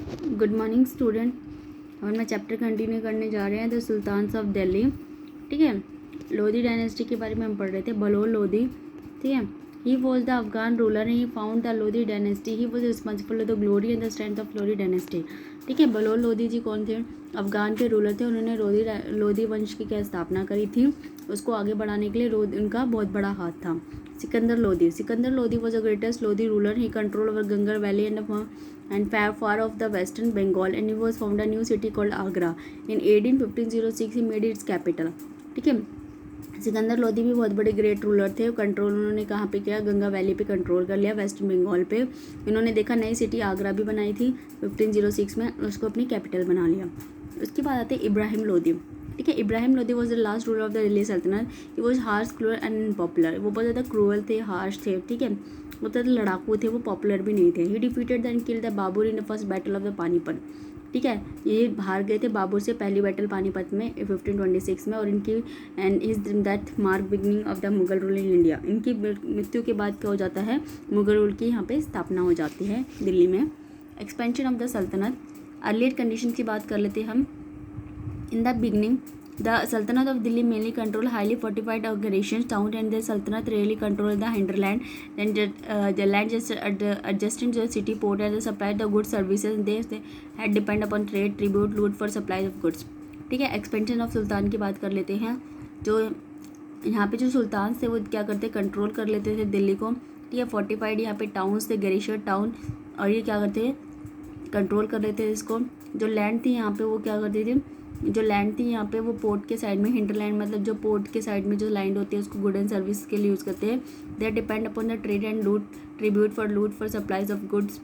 Good morning student. और मैं chapter continue करने जा रहे हैं द सुल्तान्स ऑफ दिल्ली। ठीक है, लोधी डायनेस्टी के बारे में हम पढ़ रहे थे। बलोच लोधी, ठीक है, he was the Afghan ruler, he found the Lodhi dynasty, he was responsible the glory and the strength of Lodhi dynasty. ठीक है, बलोच लोधी जी कौन थे? अफगान के रूलर थे। उन्होंने लोधी वंश की क्या स्थापना करी थी, उसको आगे बढ़ाने के लिए उनका बहुत बड़ा हाथ था। Sikandar Lodhi was the greatest Lodhi ruler, he control over Ganga valley and far off the western Bengal, and he was found a new city called Agra. In AD 1506 he made its capital. ठीक है, सिकंदर लोधी भी बहुत बड़े ग्रेट रूलर थे। Control उन्होंने कहाँ पे किया? गंगा वैली पे कंट्रोल कर लिया, वेस्टर्न बंगाल पे। इन्होंने देखा नई सिटी आगरा भी बनाई थी 1506 में, उसको अपनी कैपिटल बना लिया। उसके बाद आते इब्राहिम लोधी। ठीक है, Ibrahim Lodhi was the last ruler of the Delhi sultanate. He was harsh, cruel and unpopular. वो बहुत ज़्यादा क्रूअल थे, हार्श थे, ठीक है, वो तो लड़ाकू थे, वो पॉपुलर भी नहीं थे। He defeated and killed the Babur in the first battle of the Panipat. ठीक है, ये हार गए थे बाबर से पहली बैटल पानीपत में 1526 में। और इनकी and is that mark beginning of the Mughal rule in India. इनकी मृत्यु के बाद क्या हो जाता है? मुगल रूल की यहाँ पे स्थापना हो जाती है दिल्ली में। एक्सपेंशन ऑफ द सल्तनत, अर्लियर कंडीशन की बात कर लेते हैं हम। In the beginning the Sultanate of Delhi mainly controlled highly fortified garrisons town, and the Sultanate rarely controlled the hinterland. Then the land just adjacent to the city port, and they supplied the goods services. They had depend upon trade, tribute, loot for supply of goods. ठीक है, expansion of sultan की बात कर लेते हैं। जो यहाँ पे जो सुल्तान थे वो क्या करते? कंट्रोल कर लेते थे दिल्ली को। ठीक है, फोर्टिफाइड यहाँ पे टाउन्स थे, गरीशर टाउन, और ये क्या करते? कंट्रोल कर लेते थे इसको। जो लैंड थी यहाँ पे वो क्या करती थी? जो लैंड थी यहाँ पे वो पोर्ट के साइड में, हिंटरलैंड मतलब जो पोर्ट के साइड में जो लैंड होती है उसको गुड एंड सर्विस के लिए यूज़ करते हैं। They depend upon the trade and loot, tribute for supplies of goods.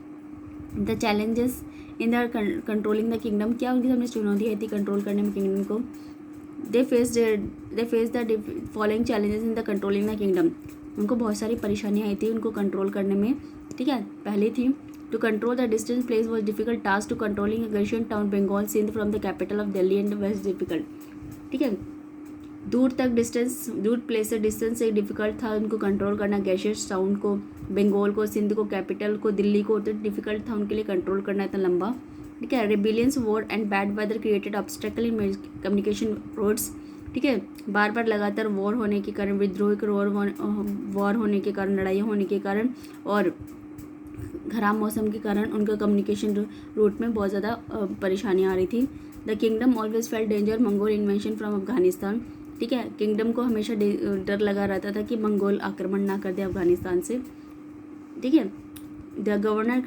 The challenges in the controlling the kingdom, क्या उनकी सामने चुनौती आई थी कंट्रोल करने में किंगडम को? They face the following challenges in the controlling the kingdom. उनको बहुत सारी परेशानियाँ आई थी उनको कंट्रोल करने में। ठीक है, पहली थी to control the distance place was difficult task to controlling a Ghazian town Bengal Sindh from the capital of Delhi and was difficult। ठीक है, दूर प्लेस से डिस्टेंस से डिफिकल्ट था उनको कंट्रोल करना। गैशियस टाउन को, बंगाल को, सिंध को, कैपिटल को, दिल्ली को, तो डिफिकल्ट था उनके लिए कंट्रोल करना इतना लंबा। ठीक है, rebellions, war and bad weather created obstacle in communication roads. ठीक है, बार बार लगातार वॉर होने के कारण, विद्रोह के वॉर होने के कारण, लड़ाइयाँ होने के कारण और खराब मौसम के कारण उनका कम्युनिकेशन रूट में बहुत ज़्यादा परेशानियाँ आ रही थी। The kingdom always felt danger Mongol invention from Afghanistan. ठीक है, किंगडम को हमेशा डर लगा रहता था कि मंगोल आक्रमण ना कर दे अफगानिस्तान से। ठीक है, the governor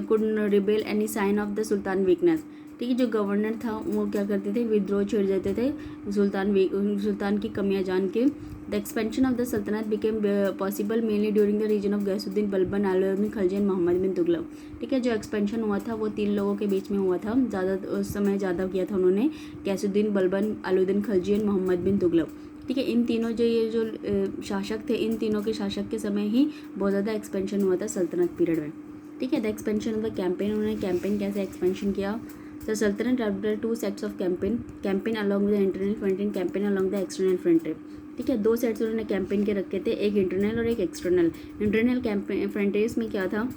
could rebel any sign of the sultan weakness. ठीक है, जो गवर्नर था वो क्या करते थे? विद्रोह छेड़ देते थे सुल्तान की कमियां जान के। The expansion of the sultanate became possible mainly during the region of Ghiyasuddin Balban, Alauddin Khilji and Mohammad bin Tughlaq. ठीक है, जो एक्सपेंशन हुआ था वो 3 लोगों के बीच में हुआ था, ज़्यादा उस समय ज़्यादा किया था उन्होंने, गैसुद्दीन बलबन, अलाउद्दीन खिलजी एंड मोहम्मद बिन तुगलक। ठीक है, इन तीनों जो शासक थे, इन तीनों के शासक के समय ही बहुत ज़्यादा एक्सपेंशन हुआ था सल्तनत पीरियड में। ठीक है, the expansion of the campaign, उन्होंने कैंपेन कैसे एक्सपेंशन किया? द सल्तनत adopted 2 sets of campaign along with internal fronting, campaign along the external fronting. ठीक है, 2 सेट्स उन्होंने कैंपेन के रखे थे, एक इंटरनल और एक एक्सटर्नल। इंटरनल कैंपेन फ्रंटियर्स में क्या था?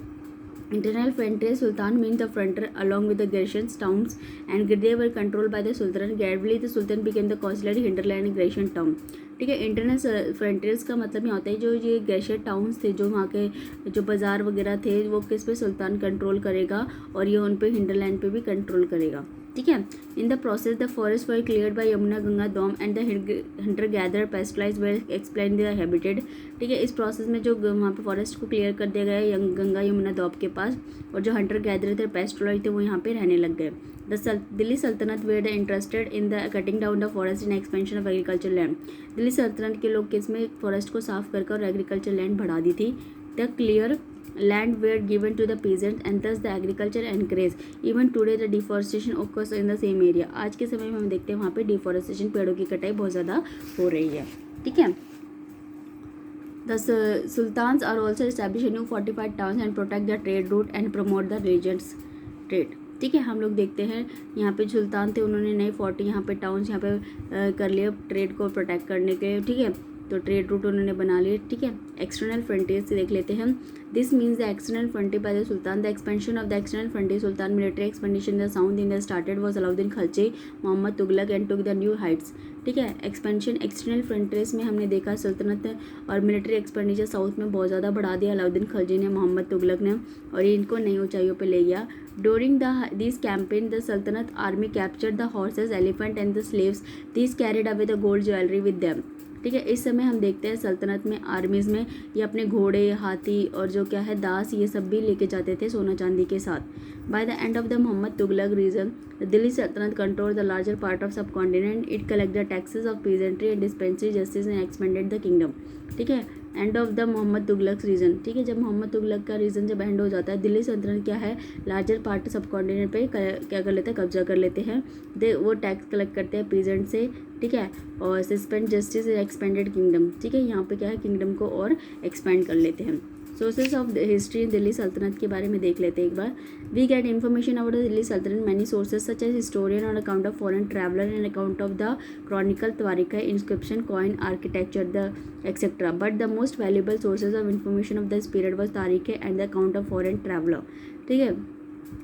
Internal frontier Sultan means the frontier along with the garrisons towns and they were controlled by the Sultan. Gradually the Sultan became the consular hinterland garrison town। ठीक है, internal frontiers का मतलब ये होता है जो ये गैशियर टाउन्स थे, जो वहाँ के जो बाज़ार वगैरह थे, वो किस पे सुल्तान कंट्रोल करेगा और ये उन पे हिंटरलैंड पे भी कंट्रोल करेगा। ठीक है, in the process the forest were cleared by Yamuna Ganga डोम and the hunter gather pastoralists were explain the habited. ठीक है, इस प्रोसेस में जो वहाँ पे फॉरेस्ट को क्लियर कर दिया गया गंगा यमुना डोम के पास, और जो हंटर गैदर थे, पेस्टलाइज थे, वो यहाँ पे रहने लग गए। दिल्ली सल्तनत were the interested in the cutting down the forest in expansion of agriculture land. Delhi सल्तनत के लोग किसमें फॉरेस्ट को साफ कर और एग्रीकल्चर लैंड बढ़ा दी थी। The clear land were given to the peasants and thus the agriculture encouraged. Even today the deforestation occurs in the same area। आज के समय में हम देखते हैं वहाँ पे डिफॉरेस्टेशन, पेड़ों की कटाई बहुत ज़्यादा हो रही है। ठीक है, the sultans are also establishing new fortified towns and protect the trade route and promote the region's trade। ठीक है, हम लोग देखते हैं यहाँ पे सुल्तान थे, उन्होंने नए 40 यहाँ पे टाउन्स यहाँ पे कर लिए ट्रेड को प्रोटेक्ट करने के। ठीक है, तो ट्रेड रूट उन्होंने बना लिए, ठीक है। एक्सटर्नल फ्रंटियर से देख लेते हैं। This means the external frontier by the sultan, the expansion of the external frontier sultan, military expedition in the south India started was Alauddin Khalji, Mohammad Tughlaq and took the new heights, ठीक है। एक्सपेंशन एक्सटर्नल फ्रंटियर्स में हमने देखा सल्तनत और military expenditure south में बहुत ज़्यादा बढ़ा दिया अलाउद्दीन खलजी ने, मोहम्मद तुगलक ने, और ये इनको नई ऊंचाइयों पे ले गया। During this campaign, the Sultanate army captured the horses, elephant and the slaves. These carried away the gold jewelry with them. ठीक है। इस समय हम देखते हैं सल्तनत में आर्मीज़ में ये अपने घोड़े, हाथी और जो क्या है दास, ये सब भी लेके जाते थे सोना चांदी के साथ। By the end of the Mohammad Tughlaq region, the Delhi sultanate control the larger part of subcontinent, it collect the taxes of peasantry and dispensary justice and expanded the kingdom, ठीक है। End of the Mohammad Tughlaq region, ठीक है। जब मोहम्मद तुगलक का reason जब and हो जाता है, दिल्ली सल्तनत क्या है लार्जर पार्ट सब कॉन्टिनेंट पे क्या कर लेते हैं, कब्जा कर लेते हैं। वो टैक्स कलेक्ट करते हैं पीजेंट से, ठीक है, और सस्पेंड जस्टिस एक्सपेंडेड किंगडम, ठीक है। यहाँ पे क्या है किंगडम को और एक्सपेंड कर लेते हैं। Sources of history in Delhi सल्तनत के बारे में देख लेते हैं एक बार। We get information about the Delhi sultanate many sources such as historian on account of foreign traveller and account of the chronicle तारिका inscription coin architecture the etcetera, but the most valuable sources of information of this period was तारीखे and the account of foreign traveller, ठीक है।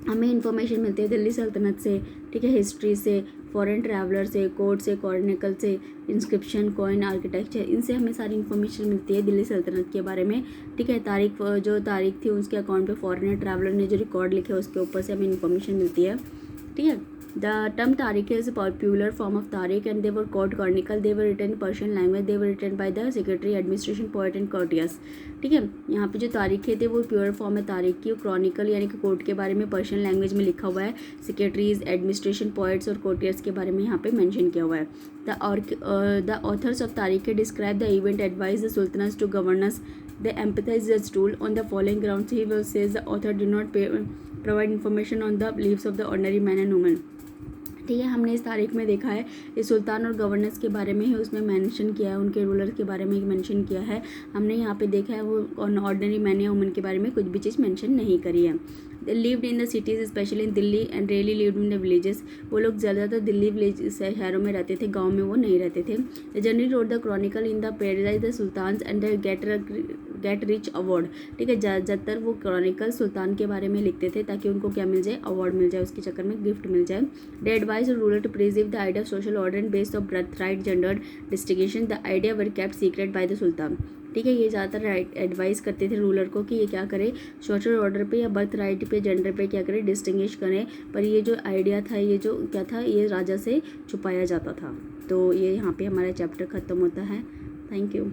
हमें information मिलती है दिल्ली सल्तनत से, ठीक है, हिस्ट्री से, फॉरेन ट्रैवलर से, कोर्ट से, कॉर्निकल से, इंस्क्रिप्शन, कॉइन, आर्किटेक्चर, इनसे हमें सारी इन्फॉर्मेशन मिलती है दिल्ली सल्तनत के बारे में, ठीक है। जो तारीख थी उसके अकाउंट पे फॉरेनर ट्रैवलर ने जो रिकॉर्ड लिखे उसके ऊपर से हमें इन्फॉर्मेशन मिलती है, ठीक है। The term Tariq is a popular form of Tariq and they were called chronicle. They were written in Persian language. They were written by the secretary, administration, poet and courtiers. ठीक है। यहाँ पे जो तारीखें थे वो प्योर फॉर्म है तारीख की। क्रॉनिकल यानी कि कोर्ट के बारे में पर्शियन लैंग्वेज में लिखा हुआ है। सेक्रेटरीज, एडमिनिस्ट्रेशन, पोइट्स और कोर्टियर्स के बारे में यहाँ पे मेंशन किया हुआ है। The authors of Tariq describe the event, advise the sultans to governors. They empathize the rule on the following grounds. He will says the author did not provide information on the beliefs of the ordinary man and woman. ठीक है। हमने इस तारीख में देखा है इस सुल्तान और गवर्नेंस के बारे में ही उसमें मेंशन किया है, उनके रूलर के बारे में मेंशन किया है। हमने यहाँ पे देखा है वो ऑर्डिनरी मैन या वुमन के बारे में कुछ भी चीज़ मेंशन नहीं करी है। They lived in the cities specially in Delhi and really lived in the villages. वो लोग ज़्यादातर दिल्ली विलेज शहरों में रहते थे, गाँव में वो नहीं रहते थे। The generally wrote the chronicle in the paradise the sultans and the get rich award, ठीक है। ज़्यादातर वो क्रॉनिकल सुल्तान के बारे में लिखते थे ताकि उनको क्या मिल जाए, अवार्ड मिल जाए, उसके चक्कर में गिफ्ट मिल जाए। They advise ruler to preserve the idea of social order and based of birth right gendered distinction, the idea were kept secret by the sultan, ठीक है। ये ज़्यादातर एडवाइस करते थे रूलर को कि ये क्या करे, सोशल ऑर्डर पे या बर्थ राइट पे, जेंडर पे क्या करे, डिस्टिंग्विश करें। पर ये जो आइडिया था, ये जो क्या था, ये राजा से छुपाया जाता था। तो ये यहाँ पे हमारा चैप्टर ख़त्म होता है। Thank you.